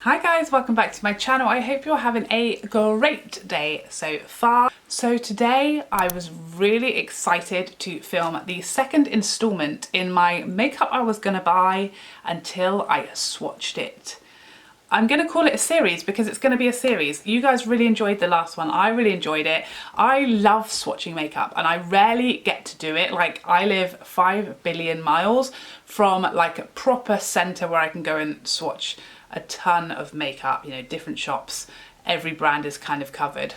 Hi guys, welcome back to my channel. I hope you're having a great day so far. So today I was really excited to film the second installment in my makeup I was gonna buy until I swatched it. I'm gonna call it a series because it's gonna be a series. You guys really enjoyed the last one. I really enjoyed it. I love swatching makeup and I rarely get to do it. Like, I live 5 billion miles from like a proper center where I can go and swatch a ton of makeup, you know, different shops. Every brand is kind of covered.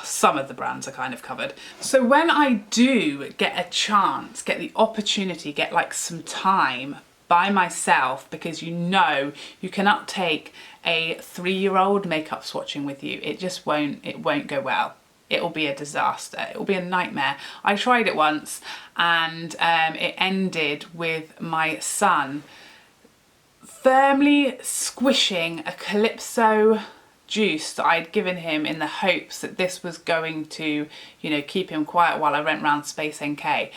Some of the brands are kind of covered. So when I do get a chance, get the opportunity, get like some time by myself, because you know you cannot take a 3-year-old makeup swatching with you. It just won't go well. It will be a disaster. It will be a nightmare. I tried it once and it ended with my son firmly squishing a Calypso juice that I'd given him in the hopes that this was going to, you know, keep him quiet while I went round Space NK.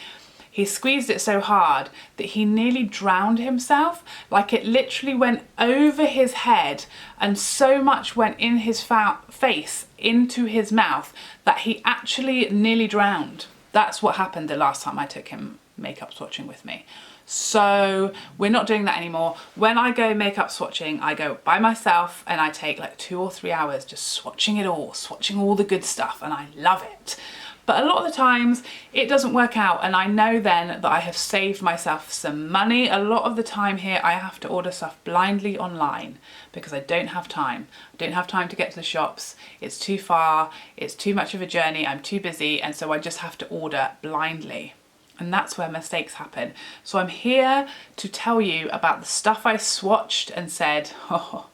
He squeezed it so hard that he nearly drowned himself. Like, it literally went over his head and so much went in his face into his mouth that he actually nearly drowned. That's what happened the last time I took him makeup swatching with me. So we're not doing that anymore. When I go makeup swatching, I go by myself and I take like 2 or 3 hours just swatching it all, swatching all the good stuff, and I love it. But a lot of the times it doesn't work out, and I know then that I have saved myself some money. A lot of the time here I have to order stuff blindly online because I don't have time. I don't have time to get to the shops. It's too far, it's too much of a journey, I'm too busy, and so I just have to order blindly. And that's where mistakes happen. So I'm here to tell you about the stuff I swatched and said, oh,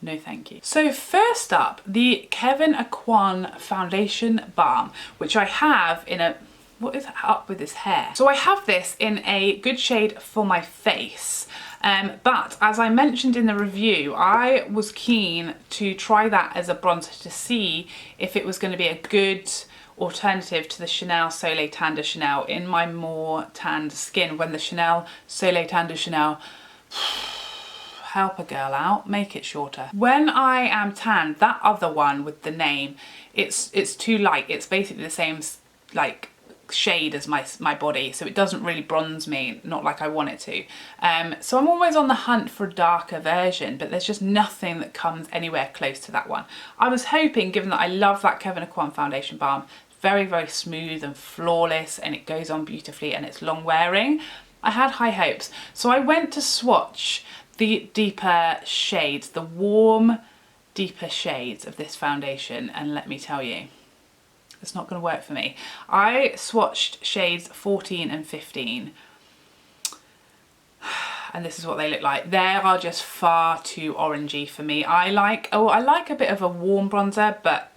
no thank you. So first up, the Kevyn Aucoin Foundation Balm, which I have in a, what is up with this hair? So I have this in a good shade for my face. But as I mentioned in the review, I was keen to try that as a bronzer to see if it was going to be a good alternative to the Chanel Soleil Tan de Chanel in my more tanned skin, when the Chanel Soleil Tan de Chanel, help a girl out, make it shorter. When I am tanned, that other one with the name, it's too light. It's basically the same like shade as my body, so it doesn't really bronze me, not like I want it to. So I'm always on the hunt for a darker version, but there's just nothing that comes anywhere close to that one. I was hoping, given that I love that Kevyn Aucoin Foundation Balm, very, very smooth and flawless, and it goes on beautifully and it's long wearing, I had high hopes. So I went to swatch the deeper shades, the warm, deeper shades of this foundation, and let me tell you, it's not going to work for me. I swatched shades 14 and 15, and this is what they look like. They are just far too orangey for me. I like a bit of a warm bronzer, but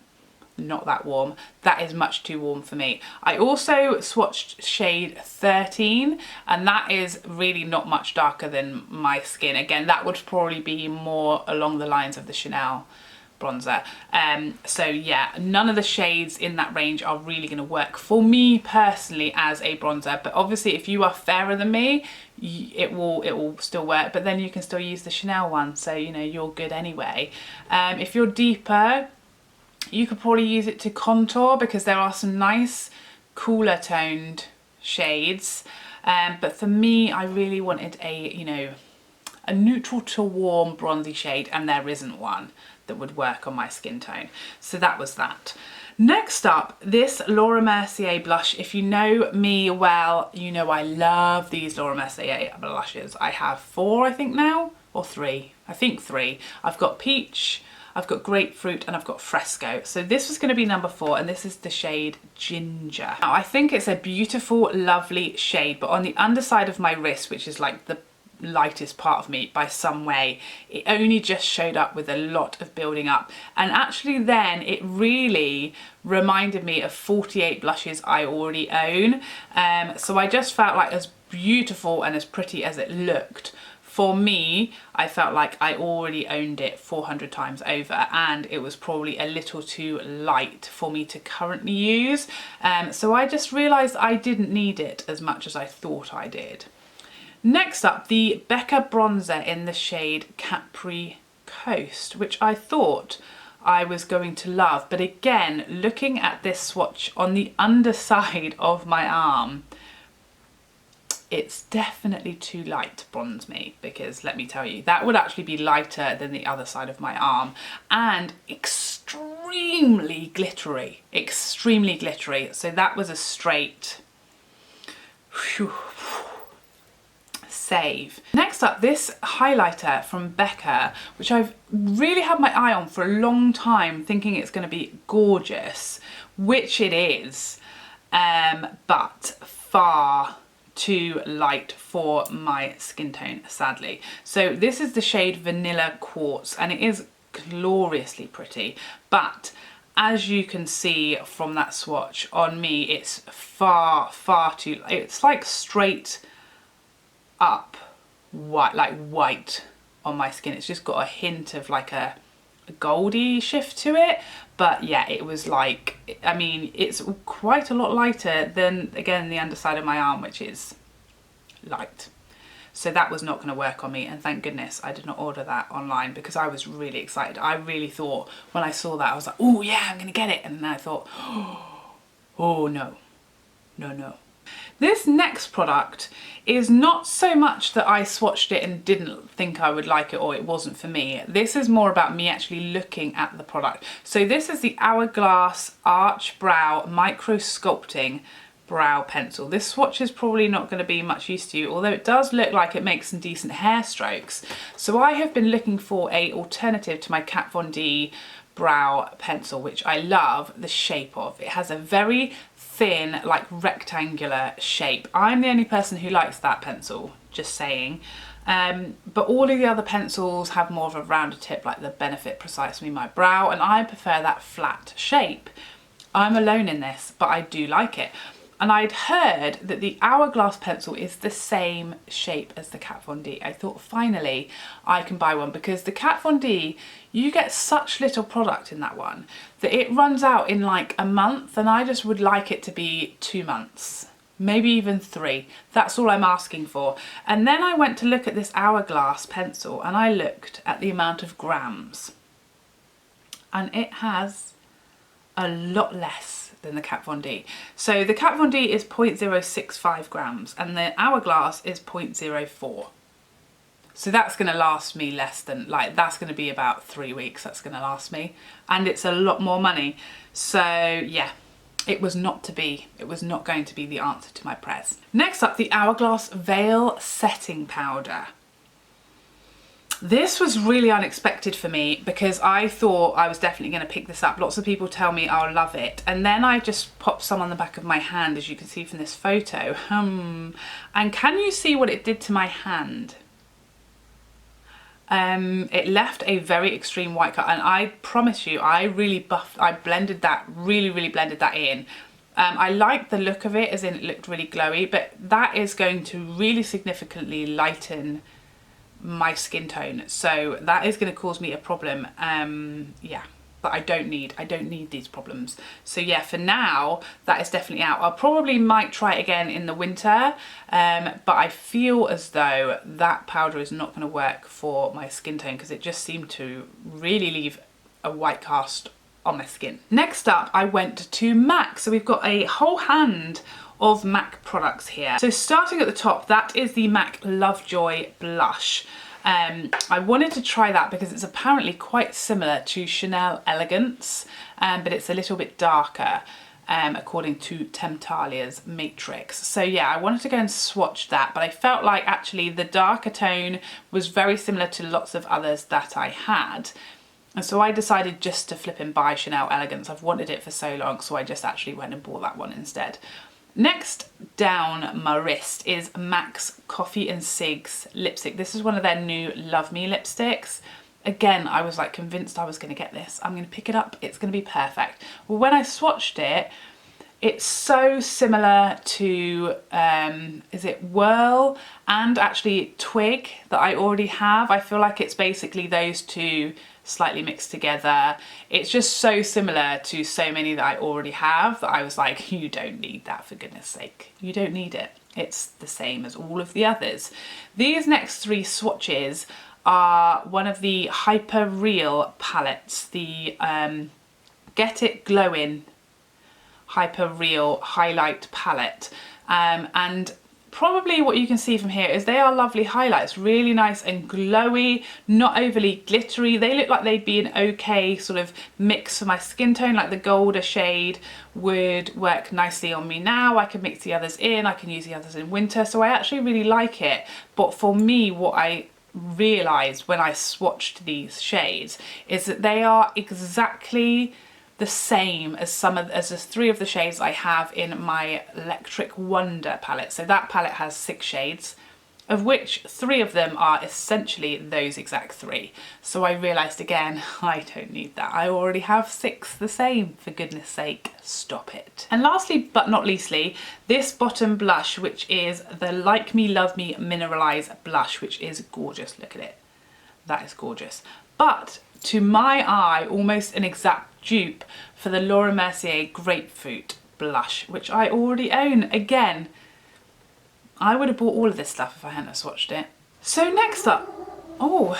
not that warm. That is much too warm for me. I also swatched shade 13, and that is really not much darker than my skin. Again, that would probably be more along the lines of the Chanel bronzer. So yeah, none of the shades in that range are really going to work for me personally as a bronzer, but obviously if you are fairer than me, it will still work, but then you can still use the Chanel one, so you know, you're good anyway. If you're deeper, you could probably use it to contour, because there are some nice cooler toned shades, but for me, I really wanted a, you know, a neutral to warm bronzy shade, and there isn't one that would work on my skin tone. So that was that. Next up, this Laura Mercier blush. If you know me well, you know I love these Laura Mercier blushes. I have 4, I think now, or 3. I think 3. I've got peach, I've got grapefruit, and I've got fresco. So this was going to be number 4, and this is the shade Ginger. Now, I think it's a beautiful, lovely shade, but on the underside of my wrist, which is like the lightest part of me by some way, it only just showed up with a lot of building up, and actually then it really reminded me of 48 blushes I already own. So I just felt like, as beautiful and as pretty as it looked, for me, I felt like I already owned it 400 times over, and it was probably a little too light for me to currently use. So I just realised I didn't need it as much as I thought I did. Next up, the Becca bronzer in the shade Capri Coast, which I thought I was going to love. But again, looking at this swatch on the underside of my arm, it's definitely too light to bronze me, because let me tell you, that would actually be lighter than the other side of my arm, and extremely glittery, extremely glittery. So that was a straight save. Next up, this highlighter from Becca, which I've really had my eye on for a long time, thinking it's going to be gorgeous, which it is, but far too light for my skin tone, sadly. So this is the shade Vanilla Quartz, and it is gloriously pretty, but as you can see from that swatch on me, it's far too, it's like straight up white, like white on my skin. It's just got a hint of like a goldy shift to it, but yeah, it was like, I mean, it's quite a lot lighter than, again, the underside of my arm, which is light. So that was not going to work on me, and thank goodness I did not order that online, because I was really excited. I really thought when I saw that, I was like, oh yeah, I'm going to get it, and then I thought, oh no. This next product is not so much that I swatched it and didn't think I would like it, or it wasn't for me. This is more about me actually looking at the product. So this is the Hourglass Arch Brow Micro Sculpting Brow Pencil. This swatch is probably not going to be much use to you, although it does look like it makes some decent hair strokes. So I have been looking for an alternative to my Kat Von D brow pencil, which I love the shape of. It has a very thin, like rectangular shape. I'm the only person who likes that pencil, just saying. But all of the other pencils have more of a rounder tip, like the Benefit Precisely My Brow, and I prefer that flat shape. I'm alone in this, but I do like it. And I'd heard that the Hourglass pencil is the same shape as the Kat Von D. I thought finally I can buy one, because the Kat Von D, you get such little product in that one that it runs out in like a month, and I just would like it to be 2 months, maybe even 3. That's all I'm asking for. And then I went to look at this Hourglass pencil, and I looked at the amount of grams, and it has a lot less than the Kat Von D. So the Kat Von D is 0.065 grams and the Hourglass is 0.04. So that's going to last me less than, like, that's going to be about 3 weeks that's going to last me, and it's a lot more money. So yeah, it was not to be. It was not going to be the answer to my prayers. Next up, the Hourglass Veil Setting Powder. This was really unexpected for me, because I thought I was definitely going to pick this up. Lots of people tell me I'll love it, and then I just popped some on the back of my hand, as you can see from this photo. And can you see what it did to my hand? It left a very extreme white cut, and I promise you, I blended that, really blended that in. I like the look of it, as in it looked really glowy, but that is going to really significantly lighten my skin tone, so that is going to cause me a problem. Yeah, but I don't need these problems. So yeah, for now that is definitely out. I probably might try it again in the winter, but I feel as though that powder is not going to work for my skin tone, because it just seemed to really leave a white cast on my skin. Next up, I went to MAC. So we've got a whole hand of MAC products here. So starting at the top, that is the MAC Lovejoy blush. I wanted to try that because it's apparently quite similar to Chanel Elegance, but it's a little bit darker, according to Temptalia's Matrix. So yeah, I wanted to go and swatch that, but I felt like actually the darker tone was very similar to lots of others that I had. And so I decided just to flip and buy Chanel Elegance. I've wanted it for so long, so I just actually went and bought that one instead. Next down my wrist is MAC's Coffee and Cigs lipstick. This is one of their new Love Me lipsticks. Again, I was like convinced I was going to get this. I'm going to pick it up. It's going to be perfect. Well, when I swatched it, it's so similar to, is it Whirl and actually Twig that I already have. I feel like it's basically those two slightly mixed together. It's just so similar to so many that I already have that I was like, you don't need that, for goodness sake. You don't need it. It's the same as all of the others. These next three swatches are one of the Hyper Real palettes, the Get It Glowin Hyper Real Highlight Palette. And probably what you can see from here is they are lovely highlights, really nice and glowy, not overly glittery. They look like they'd be an okay sort of mix for my skin tone, like the golder shade would work nicely on me now. I can mix the others in, I can use the others in winter, so I actually really like it. But for me, what I realised when I swatched these shades is that they are exactly the same as the three of the shades I have in my Electric Wonder palette. So that palette has 6 shades, of which 3 of them are essentially those exact 3. So I realised again, I don't need that. I already have 6 the same, for goodness sake, stop it. And lastly but not leastly, this bottom blush, which is the Like Me Love Me Mineralize blush, which is gorgeous. Look at it. That is gorgeous. But to my eye, almost an exact dupe for the Laura Mercier Grapefruit blush, which I already own. Again, I would have bought all of this stuff if I hadn't swatched it. So next up, oh,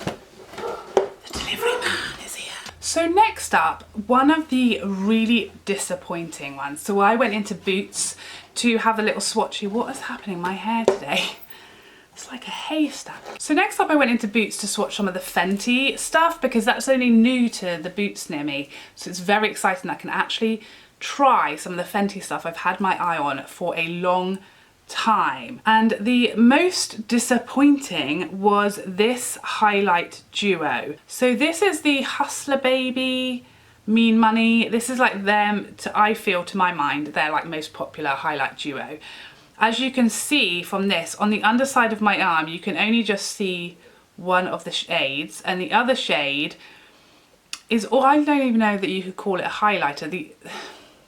the delivery man is here. So next up, one of the really disappointing ones. So I went into Boots to have a little swatchy. What is happening? My hair today. It's like a haystack. So next up I went into Boots to swatch some of the Fenty stuff because that's only new to the Boots near me. So it's very exciting that I can actually try some of the Fenty stuff I've had my eye on for a long time. And the most disappointing was this highlight duo. So this is the Hustla Baby Mean Money. This is like them, I feel, to my mind, they're like most popular highlight duo. As you can see from this, on the underside of my arm, you can only just see one of the shades, and the other shade is, or I don't even know that you could call it a highlighter.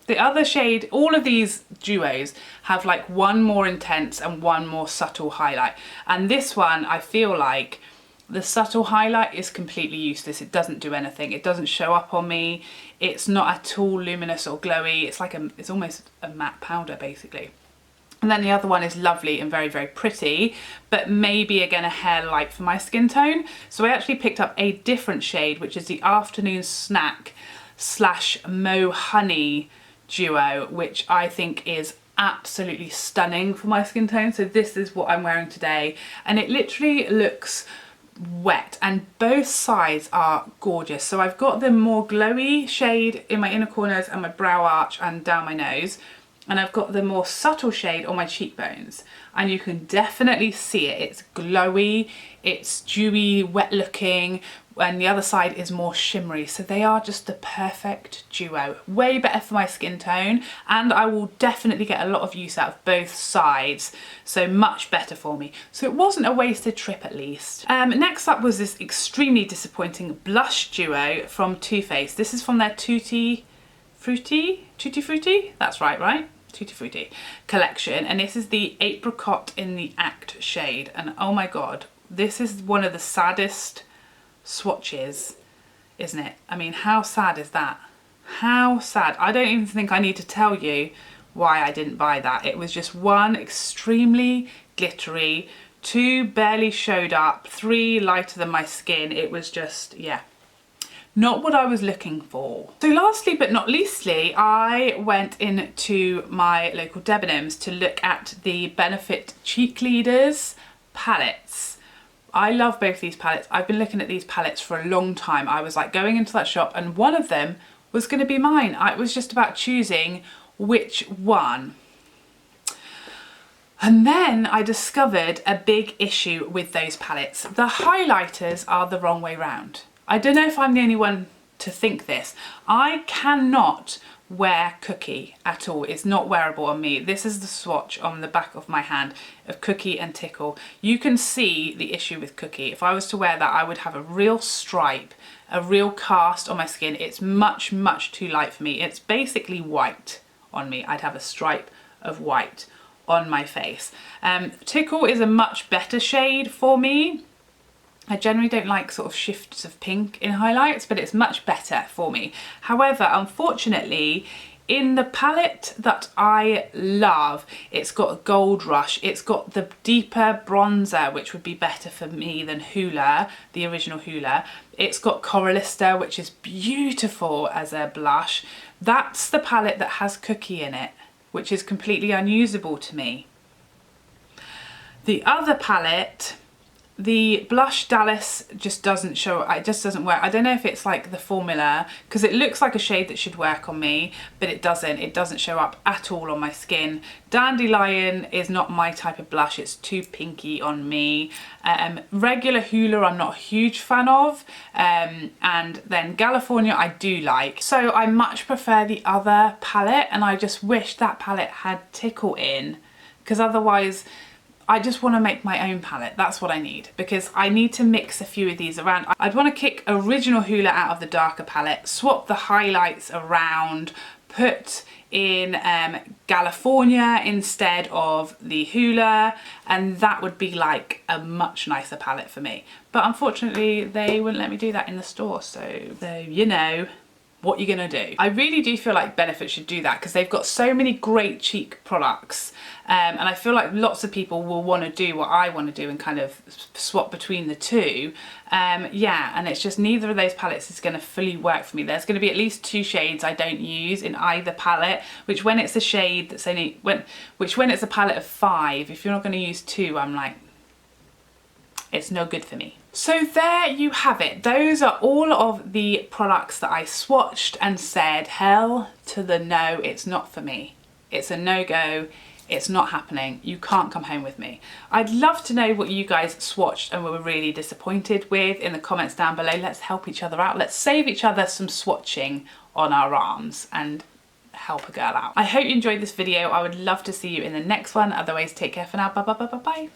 The other shade, all of these duos have like one more intense and one more subtle highlight. And this one, I feel like the subtle highlight is completely useless. It doesn't do anything. It doesn't show up on me. It's not at all luminous or glowy. It's like it's almost a matte powder basically. And then the other one is lovely and very, very pretty, but maybe again a hair light for my skin tone. So I actually picked up a different shade, which is the Afternoon Snack / Mo Honey duo, which I think is absolutely stunning for my skin tone. So this is what I'm wearing today, and it literally looks wet, and both sides are gorgeous. So I've got the more glowy shade in my inner corners and my brow arch and down my nose, and I've got the more subtle shade on my cheekbones, and you can definitely see it. It's glowy, it's dewy, wet looking, and the other side is more shimmery. So they are just the perfect duo. Way better for my skin tone, and I will definitely get a lot of use out of both sides. So much better for me. So it wasn't a wasted trip at least. Next up was this extremely disappointing blush duo from Too Faced. This is from their Tutti Frutti? That's right? Tutti Frutti collection, and this is the Apricot in the Act shade, and oh my god, this is one of the saddest swatches, isn't it? I mean, how sad is that? How sad. I don't even think I need to tell you why I didn't buy that. It was just 1 extremely glittery, 2 barely showed up, 3 lighter than my skin. It was just, yeah, not what I was looking for. So lastly but not leastly, I went into my local Debenhams to look at the Benefit Cheekleaders palettes. I love both these palettes. I've been looking at these palettes for a long time. I was like going into that shop and one of them was going to be mine. It was just about choosing which one. And then I discovered a big issue with those palettes. The highlighters are the wrong way round. I don't know if I'm the only one to think this. I cannot wear Cookie at all. It's not wearable on me. This is the swatch on the back of my hand of Cookie and Tickle. You can see the issue with Cookie. If I was to wear that, I would have a real stripe, a real cast on my skin. It's much, much too light for me. It's basically white on me. I'd have a stripe of white on my face. Tickle is a much better shade for me. I generally don't like sort of shifts of pink in highlights, but it's much better for me. However, unfortunately, In the palette that I love, it's got a Gold Rush, it's got the deeper bronzer, which would be better for me than Hoola, the original Hoola. It's got Coralista, which is beautiful as a blush. That's the palette that has Cookie in it, which is completely unusable to me. The other palette, the blush Dallas, just doesn't show, it just doesn't work. I don't know if it's like the formula, because it looks like a shade that should work on me, but it doesn't show up at all on my skin. Dandelion is not my type of blush, it's too pinky on me. Regular Hoola I'm not a huge fan of, and then California I do like. So I much prefer the other palette, and I just wish that palette had Tickle in, because otherwise I just want to make my own palette. That's what I need, because I need to mix a few of these around. I'd want to kick original Hoola out of the darker palette, swap the highlights around, put in California instead of the Hoola, and that would be like a much nicer palette for me. But unfortunately they wouldn't let me do that in the store, so you know what you're gonna do. I really do feel like Benefit should do that, because they've got so many great cheek products, and I feel like lots of people will want to do what I want to do and kind of swap between the two. Yeah, and it's just neither of those palettes is going to fully work for me. There's going to be at least 2 shades I don't use in either palette, which when it's a shade that's only, when it's a palette of 5, if you're not going to use 2, I'm like, it's no good for me. So there you have it. Those are all of the products that I swatched and said, hell to the no, it's not for me. It's a no-go. It's not happening. You can't come home with me. I'd love to know what you guys swatched and were really disappointed with in the comments down below. Let's help each other out. Let's save each other some swatching on our arms and help a girl out. I hope you enjoyed this video. I would love to see you in the next one. Otherwise, take care for now. Bye bye bye bye bye.